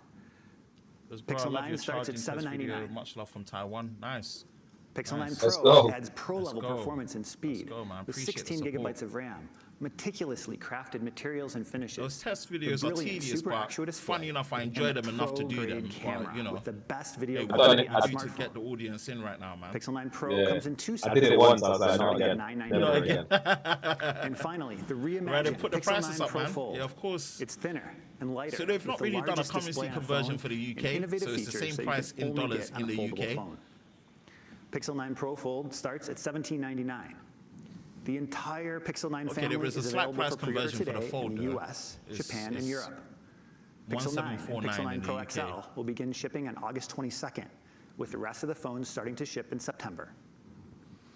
Bro, I Pixel love 9 your starts at charging test video. $799. Much love from Taiwan. Nice. Pixel 9 Nice. Let's Pro go. adds pro-level Let's go. performance and speed Let's go, man. with Appreciate the 16 support. gigabytes of RAM, meticulously crafted materials and finishes. Those test the videos are brilliant tedious, Super but Actual Display, funny enough, I and enjoy the them enough to do pro-grade them. Camera But, you know, with the best video hey, quality I on do a to smartphone. get the audience in right now, man. Pixel 9 Pro yeah, comes in 2 I did it sizes, once. I was like, not starting again. at Never $999. again. And finally, the reimagined Right, they put the Pixel prices 9 up, Pro man. Fold. Yeah, of course. It's thinner and lighter. So they've with not the really done a largest currency display on a conversion phone for the and UK, innovative so it's the features same that you price can in only dollars get on in a the foldable UK. phone. Pixel 9 Pro Fold starts at $1799. The entire Pixel 9 Okay, family there was a is slight available price for pre-order conversion for the today in Fold, the though. US, It's- Japan, and it's Europe. Pixel 9 and 1749 Pixel 9 in the Pro UK. XL will begin shipping on August 22nd, with the rest of the phones starting to ship in September.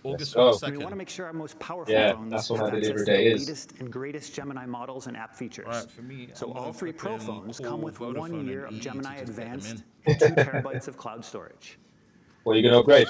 August go. We 22nd. want to make sure our most powerful Yeah, phones that's what have my access delivery to the day is. latest and greatest Gemini models and app features. Right, for me, so I'm all gonna 3 Pro flipping phones call come with Vodafone 1 year and of EE Gemini to just get them Advanced in. and 2 terabytes of cloud storage. Well, you gonna upgrade?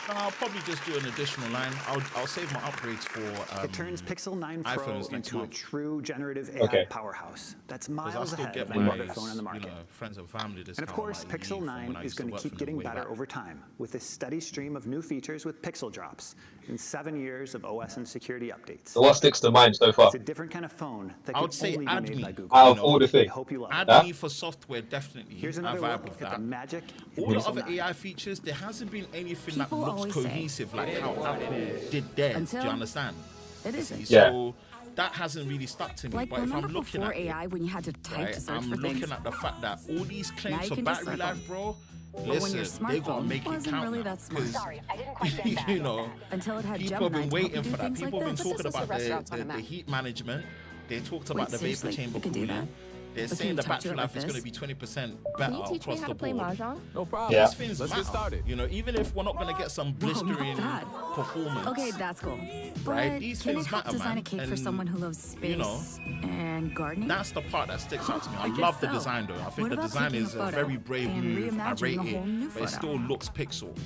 No, I'll probably just do an additional line. I'll save my upgrades for It turns Pixel 9 Pro iPhones next into a month. true generative AI Okay. powerhouse that's because I miles still ahead get of my any other phone on the market. friends and family discount. And of course, on my Pixel EE 9 when I is used to going to work keep for them getting way better back. over time with a steady stream of new features with Pixel drops and 7 years of OS and security updates. So what sticks to mind so far? It's a different kind of phone that I can would say only be add made me. by Google. Out of all the I things, hope you love Add it. me for software, definitely. Here's I another vibe look with at that. the magic in All the Pixel other 9. AI features, there hasn't been anything People that looks always say, cohesive like how Apple did theirs. Do Until you understand? it isn't. Yeah. So that hasn't really stuck to me. Like, but if remember I'm looking before at AI it, when you had to type right, to search I'm for looking things? at the fact that all these Now claims you for can just battery circle. life, bro. But when your Listen, they gotta smartphone make it wasn't count really now, that smart. 'cause, Sorry, I didn't quite get that. you know, Until it had people Gemini have been to help you waiting do for that. things People like have this. been talking This is a about restaurant on a the map. heat management. They talked about Wait, the vapor seriously? chamber You can do cooling. that? They're But can saying you the touch battery it life like is going to this? be 20% better Can you teach me across how the to play board. Mahjong? No problem. Yeah. These things Let's matter. get started. You know, even if we're not going to get some blistering bad. performance. Okay, that's cool. But Right, these can I things help matter, design man. a cake for And, someone who loves space you know, and gardening? That's the part that sticks out to me. I guess love the so. design though. I think What the about design taking a is a photo very brave and move. I reimagining rate a whole new it, but it photo? still looks pixel.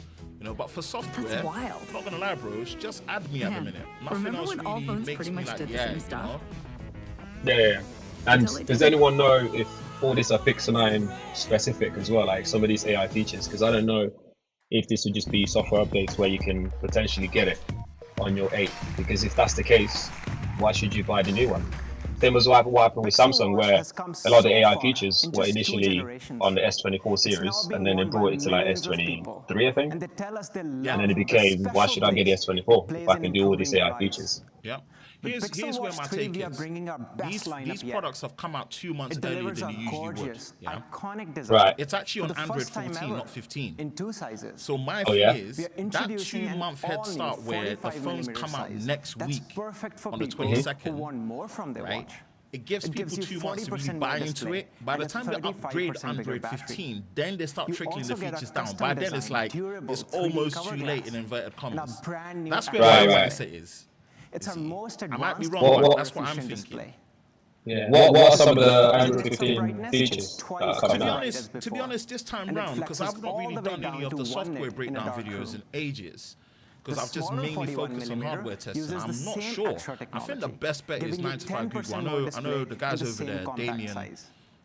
You know, but for software, That's wild. I'm not gonna lie, bros. Just add me at the Man, minute. Nothing remember else when all really phones makes pretty me much like, did the yeah, same you stuff? know. Yeah. And Until they does didn't. anyone know if all this are Pixel 9 specific as well, like some of these AI features? Because I don't know if this would just be software updates where you can potentially get it on your 8. Because if that's the case, why should you buy the new one? Same as what happened with Samsung, where a lot of the AI features were initially on the S24 series, and then they brought it to like S23, I think. And then it became, why should I get the S24 if I can do all these AI features? Yeah. Here's where my take is. These products have come out 2 months earlier than you usually would. Yeah? Right. It's actually on Android 14, not 15. In 2 sizes. So my Oh, thing yeah? is, We are that introducing an 2-month head all-new start where the 45 phones millimeter come out size. next That's week perfect for on the people 22nd, who want more from their right? watch. It gives It people gives you 2 months to really 40% buy more into display it. By and the a time they 35% upgrade bigger Android battery. 15, then they start You trickling the also get a features down. custom By then it's design, like, durable it's 3D almost cover too late glass in inverted and a commas. brand new That's where Right, my right. mindset is. It's You our see. most I advanced might be wrong, Well, but that's what I'm efficient thinking. display. Yeah. What are some of the Android Pixel 15 brightness features is that twice are as coming bright out? as To be before. honest, this time And it round, because flexes I've not all really the way done down any of to the 1 software nit in a breakdown dark videos room. in ages. Because The I've just smaller mainly 41 focused on millimeter hardware testing. uses I'm the not same sure. extra I think the technology, best bet is giving you 95 Google. 10% I more know display the guys with the over same there, compact Damien, size.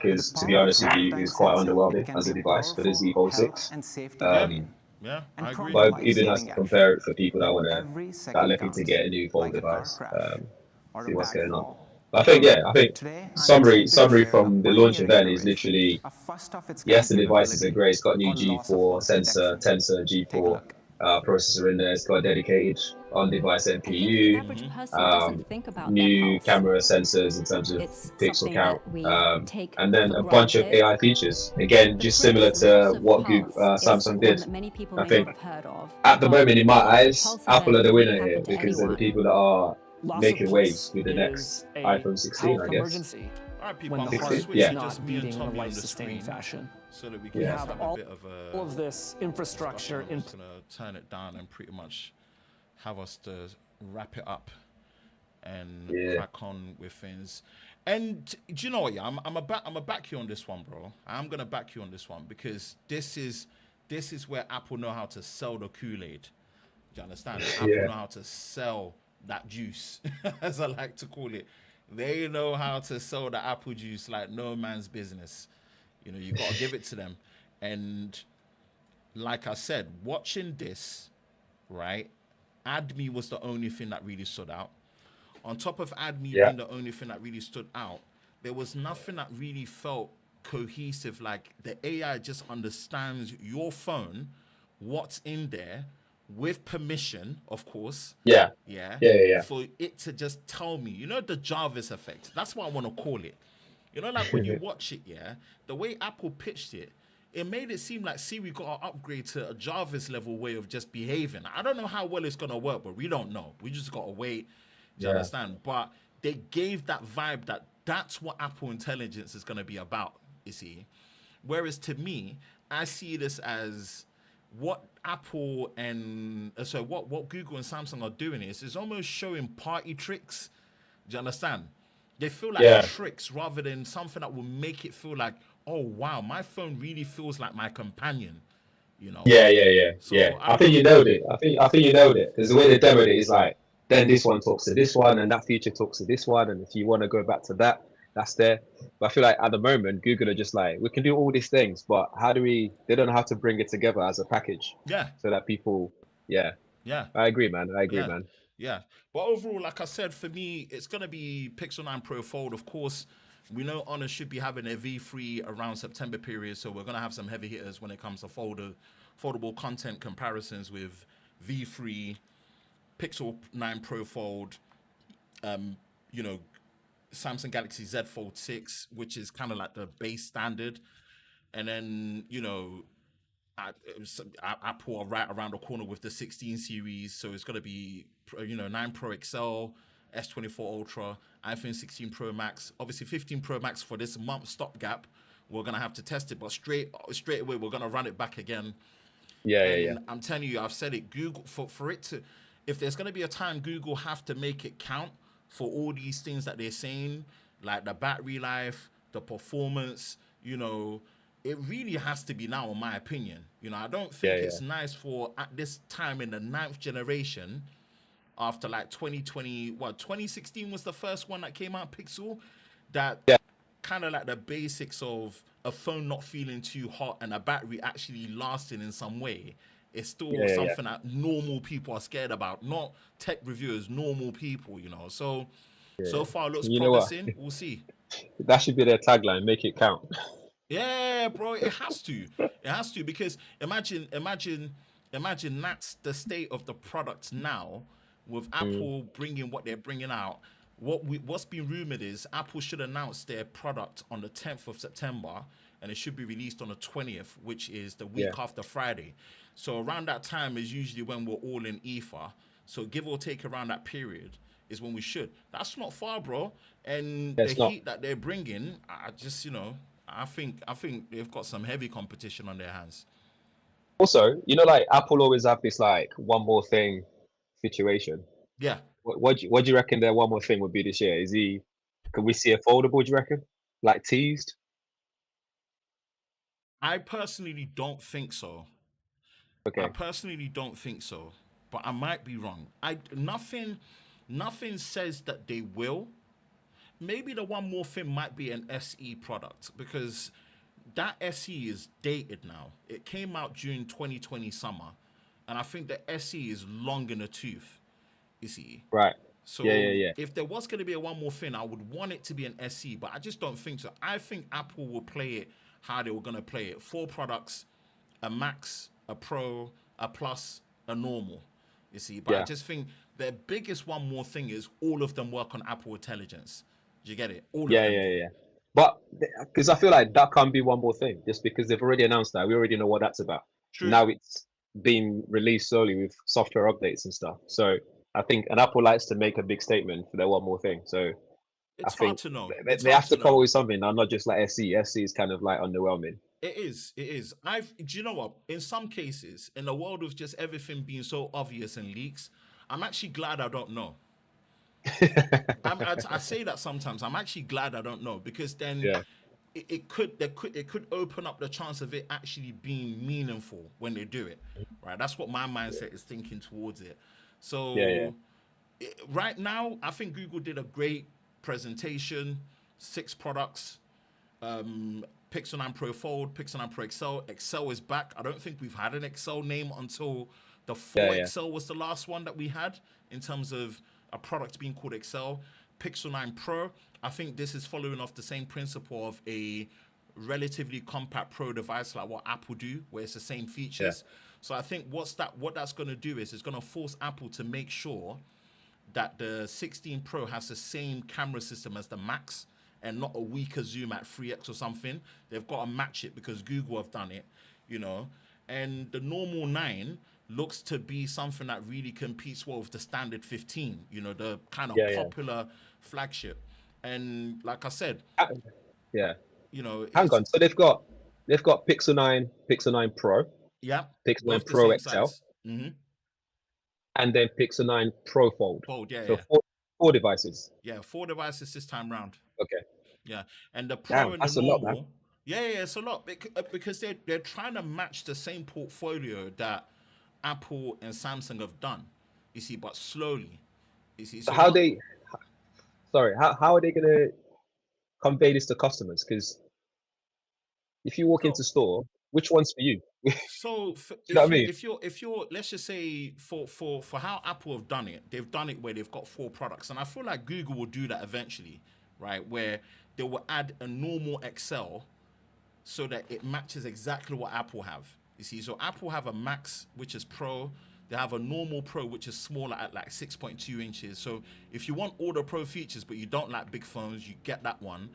because, to be honest with you, it's quite underwhelming as a device for the Z Fold 6. Yeah, I agree. But even has to compare it for people that want to, that are looking to get a new Fold device, see what's going on. I think summary from the launch event is literally, yes, the device is great. It's got new G4 sensor, Tensor G4 processor in there. It's got a dedicated on-device NPU, new camera sensors in terms of pixel count, and then a bunch of AI features. Again, just similar to what Samsung did. I think at the moment, in my eyes, Apple are the winner here because they're the people that are making waves with the next iPhone 16, I guess. All right, people, when I'm the gonna heart switch is to not just me and beating in a Tommy on the life-sustaining screen fashion. so that we can We just have have a bit of a all of this infrastructure I'm in just gonna turn it down and pretty much have us to wrap it up and crack on with things. And do you know what? Yeah, I'm a back you on this one, bro. I'm gonna back you on this one because this is where Apple know how to sell the Kool-Aid. Do you understand? Apple know how to sell that juice, as I like to call it. They know how to sell the apple juice like no man's business. You know, you gotta give it to them. And like I said, watching this, right? AdMe was the only thing that really stood out. On top of AdMe being the only thing that really stood out, there was nothing that really felt cohesive. Like the AI just understands your phone, what's in there, with permission, of course. Yeah. For it to just tell me, you know, the Jarvis effect. That's what I want to call it. You know, like when you watch it, the way Apple pitched it, it made it seem like Siri got to upgrade to a Jarvis level way of just behaving. I don't know how well it's going to work, but we don't know. We just got to wait. Do you understand? But they gave that vibe that that's what Apple Intelligence is going to be about, you see. Whereas to me, I see this as what Apple and what Google and Samsung are doing is almost showing party tricks. Do you understand? They feel like tricks rather than something that will make it feel like, oh wow, my phone really feels like my companion. You know? So I think you nailed it. I think you nailed it because the way they demoed it is like, then this one talks to this one, and that feature talks to this one, and if you want to go back to that, that's there. But I feel like at the moment, Google are just like, we can do all these things, but how do we? They don't know how to bring it together as a package. So that people, I agree, man. Yeah. But overall, like I said, for me, it's going to be Pixel 9 Pro Fold. Of course, we know Honor should be having a V3 around September period, so we're going to have some heavy hitters when it comes to foldable content comparisons with V3, Pixel 9 Pro Fold, you know, Samsung Galaxy Z Fold 6, which is kind of like the base standard. And then, you know, Apple are right around the corner with the 16 series, so it's going to be 9 Pro XL, S24 Ultra, iPhone 16 Pro Max, obviously 15 Pro Max for this month stopgap. We're going to have to test it, but straight away we're going to run it back again. I'm telling you, I've said it. Google for it to, if there's going to be a time Google have to make it count for all these things that they're saying, like the battery life, the performance, you know. It really has to be now, in my opinion. You know, I don't think it's nice for at this time in the 9th generation, after like 2016 was the first one that came out, Pixel, that kind of like the basics of a phone not feeling too hot and a battery actually lasting in some way. It's still something that normal people are scared about, not tech reviewers, normal people, you know. So far it looks promising. We'll see. That should be their tagline, make it count. Yeah, bro, it has to. It has to, because imagine that's the state of the product now, with Apple bringing what they're bringing out. What's been rumored is Apple should announce their product on the 10th of September, and it should be released on the 20th, which is the week after Friday. So around that time is usually when we're all in ether. So give or take around that period is when we should. That's not far, bro. And the heat that they're bringing, I just, you know, I think they've got some heavy competition on their hands. Also, you know, like Apple always have this like one more thing situation. Yeah. What do you reckon their one more thing would be this year? Could we see a foldable, do you reckon? Like teased? I personally don't think so. Okay. I personally don't think so, but I might be wrong. Nothing says that they will. Maybe the one more thing might be an SE product, because that SE is dated now. It came out June 2020 summer, and I think the SE is long in the tooth, you see. Right. So if there was going to be a one more thing, I would want it to be an SE, but I just don't think so. I think Apple will play it how they were going to play it. 4 products, a Max, a Pro, a Plus, a normal, you see. But I just think their biggest one more thing is all of them work on Apple Intelligence. Do you get it? All of them. Yeah. But because I feel like that can't be one more thing, just because they've already announced that. We already know what that's about. True. Now it's being released slowly with software updates and stuff. So I think, and Apple likes to make a big statement for their one more thing. So It's I hard think to know. they, It's they hard have to to come know. up with something. I'm not just like SC. SC is kind of like underwhelming. It is. It is. Do you know what? In some cases, in a world of just everything being so obvious and leaks, I'm actually glad I don't know. I say that sometimes. I'm actually glad I don't know because then Yeah. it could open up the chance of it actually being meaningful when they do it. Right. That's what my mindset is thinking towards it. Yeah. So right now, I think Google did a great presentation. 6 products. Pixel 9 Pro Fold, Pixel 9 Pro XL. XL is back. I don't think we've had an XL name until the 4XL was the last one that we had in terms of a product being called XL. Pixel 9 Pro, I think this is following off the same principle of a relatively compact Pro device like what Apple do, where it's the same features. So I think what that's going to do is it's going to force Apple to make sure that the 16 Pro has the same camera system as the Max and not a weaker zoom at 3x or something. They've got to match it because Google have done it, you know. And the normal 9 looks to be something that really competes well with the standard 15, you know, the kind of popular flagship. And like I said, you know, Hang on. So they've got Pixel 9, Pixel 9 Pro, yeah, Pixel 9 both the Pro same XL, size. and then Pixel 9 Pro Fold. Fold, So four devices. Yeah, 4 devices this time round. Okay. Yeah, and the Pro and the that's a lot, man. normal. Yeah, it's a lot because they're trying to match the same portfolio that Apple and Samsung have done. You see, but slowly. You see, So how are they gonna convey this to customers? Because if you walk into store, which one's for you? So you know what I mean? if you're let's just say for how Apple have done it, they've done it where they've got 4 products, and I feel like Google will do that eventually, right? Where they will add a normal XL so that it matches exactly what Apple have. You see, so Apple have a Max, which is Pro. They have a normal Pro, which is smaller at like 6.2 inches. So if you want all the Pro features, but you don't like big phones, you get that one.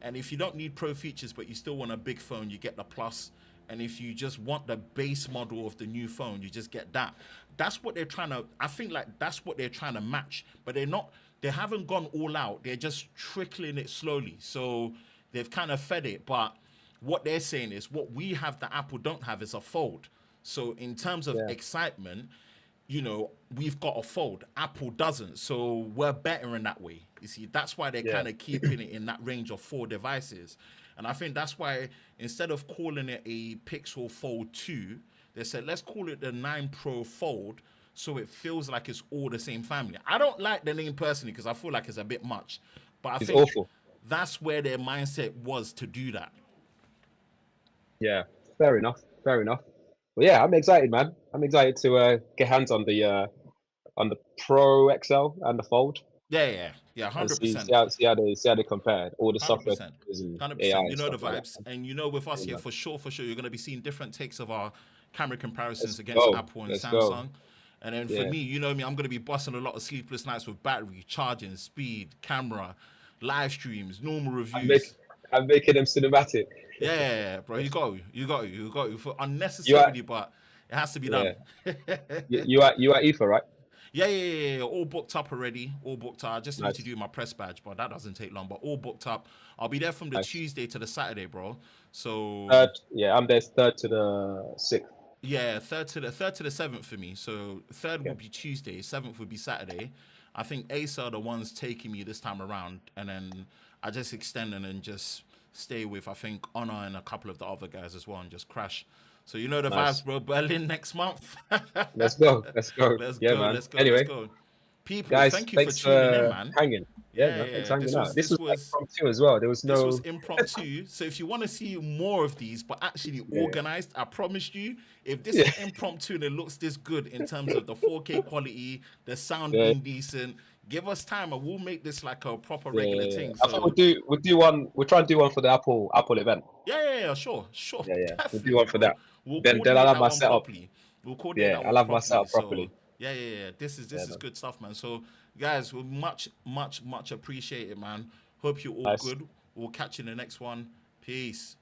And if you don't need Pro features, but you still want a big phone, you get the Plus. And if you just want the base model of the new phone, you just get that. That's what they're trying to, I think like that's what they're trying to match. But they haven't gone all out. They're just trickling it slowly. So they've kind of fed it. But what they're saying is what we have that Apple don't have is a Fold. So in terms of excitement, you know, we've got a Fold. Apple doesn't. So we're better in that way. You see, that's why they're kind of keeping it in that range of 4 devices. And I think that's why instead of calling it a Pixel Fold 2, they said, let's call it the 9 Pro Fold so it feels like it's all the same family. I don't like the name personally because I feel like it's a bit much. But I think awful. That's where their mindset was to do that. Yeah, fair enough. Well, yeah, I'm excited, man. I'm excited to get hands on the Pro XL and the Fold. Yeah, 100%. See how they compare all the software 100%. and 100%. AI. You know the Like vibes, and you know with us here for sure, you're going to be seeing different takes of our camera comparisons Let's against go. Apple and Let's Samsung. go. And then for me, you know me, I'm going to be busting a lot of sleepless nights with battery, charging, speed, camera, live streams, normal reviews. I'm making them cinematic. Yeah, bro, you got you for unnecessarily, but it has to be done. you at IFA, right? Yeah. All booked up already. All booked up. I just need Nice. to do my press badge, but that doesn't take long. But all booked up. I'll be there from the Tuesday to the Saturday, bro. So I'm there 3rd to the 6th. Yeah, third to the 7th for me. So 3rd would be Tuesday, 7th would be Saturday. I think Ace are the ones taking me this time around, and then I just extend and then just stay with I think Honor and a couple of the other guys as well, and just crash. So you know the vibes, bro. Berlin next month. Let's go. Let's go. Anyway, Let's go. People, guys, thank you for tuning in, man. Hanging. Yeah, thanks for hanging out. This was impromptu as well. There was no. This was impromptu. So if you want to see more of these, but actually organized, I promise you, if this is impromptu and it looks this good in terms of the 4K quality, the sound being decent, give us time and we'll make this like a proper regular thing. So, I thought we'll do one. We'll try and do one for the Apple event. Yeah, sure. Yeah. We'll do one for that. We'll then I'll have my setup properly. We'll coordinate that I'll have my setup properly. Yeah. This is good stuff, man. So, guys, we much appreciate it, man. Hope you're all good. We'll catch you in the next one. Peace.